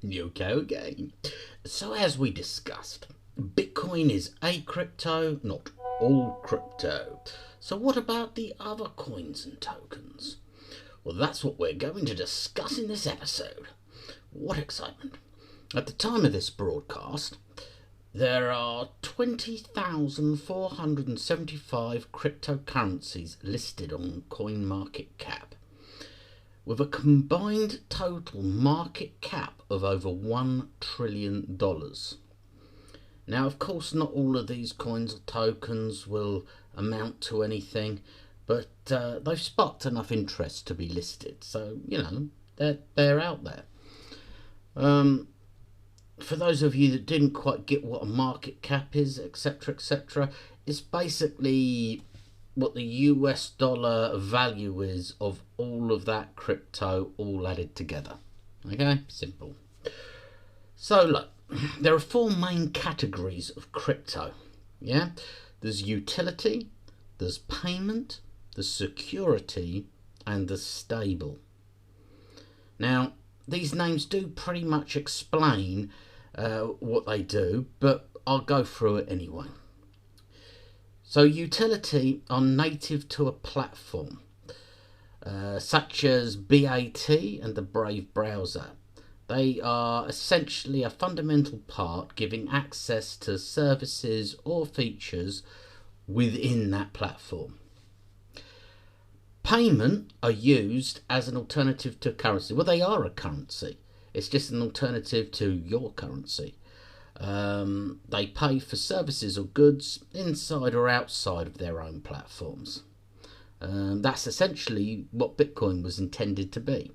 Okay. So as we discussed, Bitcoin is a crypto, not all crypto. So what about the other coins and tokens? Well, that's what we're going to discuss in this episode. What excitement. At the time of this broadcast, there are 20,475 cryptocurrencies listed on CoinMarketCap, with a combined total market cap of over $1 trillion. Now, of course, not all of these coins or tokens will amount to anything, but they've sparked enough interest to be listed, so, they're out there. For those of you that didn't quite get what a market cap is, etc., it's basically what the US dollar value is of all of that crypto all added together. Okay, simple. So look, there are four main categories of crypto. Yeah, there's utility, there's payment, there's security, and there's stable. Now, these names do pretty much explain what they do, but I'll go through it anyway. So utility are native to a platform, such as BAT and the Brave browser. They are essentially a fundamental part giving access to services or features within that platform. Payment are used as an alternative to currency. Well, they are a currency. It's just an alternative to your currency. They pay for services or goods inside or outside of their own platforms. That's essentially what Bitcoin was intended to be.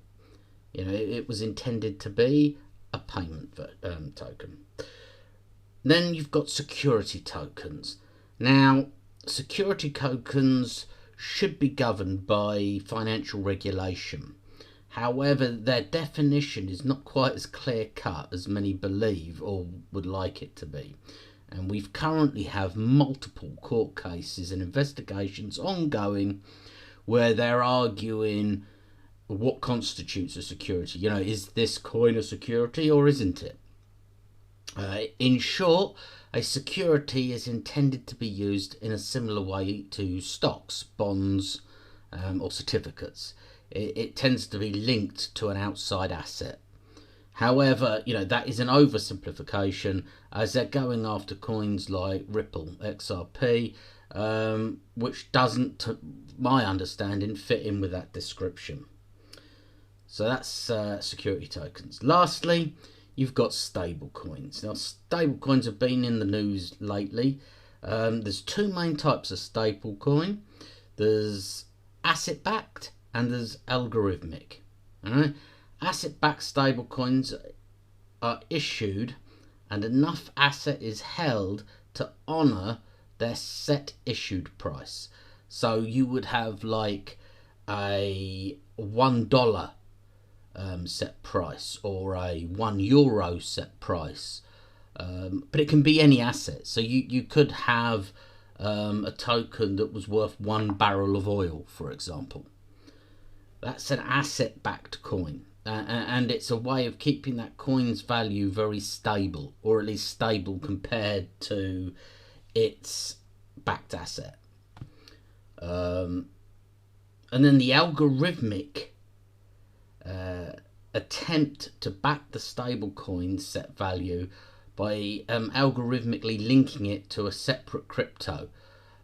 It was intended to be a payment token. Then you've got security tokens. Now, security tokens should be governed by financial regulation. However, their definition is not quite as clear-cut as many believe or would like it to be. And we currently have multiple court cases and investigations ongoing where they're arguing what constitutes a security. Is this coin a security or isn't it? In short, a security is intended to be used in a similar way to stocks, bonds, or certificates. It tends to be linked to an outside asset. However, that is an oversimplification, as they're going after coins like Ripple, XRP, which doesn't, to my understanding, fit in with that description. So that's security tokens. Lastly, you've got stable coins. Now, stable coins have been in the news lately. There's two main types of stable coin. There's asset-backed and there's algorithmic. All right? Asset-backed stable coins are issued and enough asset is held to honour their set issued price. So you would have like a $1 set price or a €1 set price, but it can be any asset. So you could have a token that was worth 1 barrel of oil, for example. That's an asset-backed coin, and it's a way of keeping that coin's value very stable, or at least stable compared to its backed asset. And then the algorithmic attempt to back the stable coin's set value by algorithmically linking it to a separate crypto.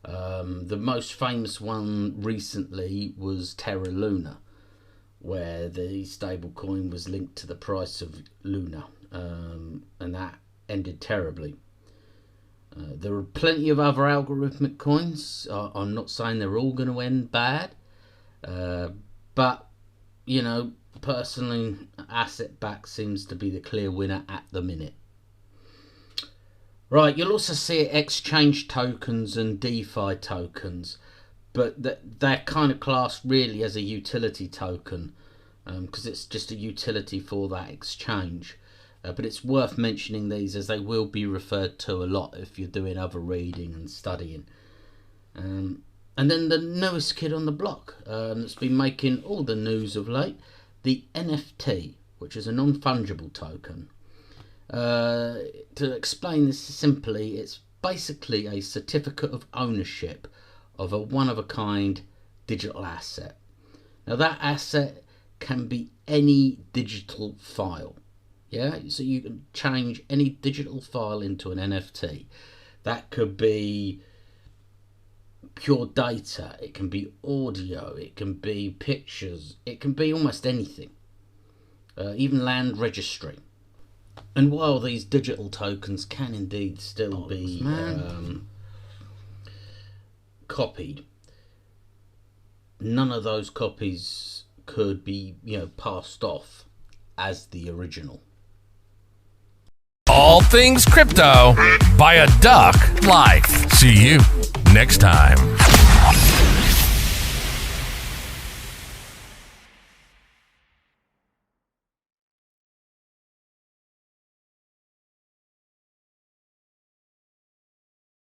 The most famous one recently was Terra Luna, where the stable coin was linked to the price of Luna, and that ended terribly. There are plenty of other algorithmic coins. I'm not saying they're all going to end bad, but personally, asset back seems to be the clear winner at the minute. Right, you'll also see exchange tokens and DeFi tokens, but they're kind of classed really as a utility token, because it's just a utility for that exchange. But it's worth mentioning these, as they will be referred to a lot if you're doing other reading and studying. And then the newest kid on the block, that's been making all the news of late, the NFT, which is a non-fungible token. To explain this simply, it's basically a certificate of ownership of a one-of-a-kind digital asset. Now that asset can be any digital file. Yeah, so you can change any digital file into an NFT. That could be pure data, it can be audio, it can be pictures, it can be almost anything, even land registry. And while these digital tokens can indeed still be copied, none of those copies could be, passed off as the original. All things crypto by a duck life. See you next time.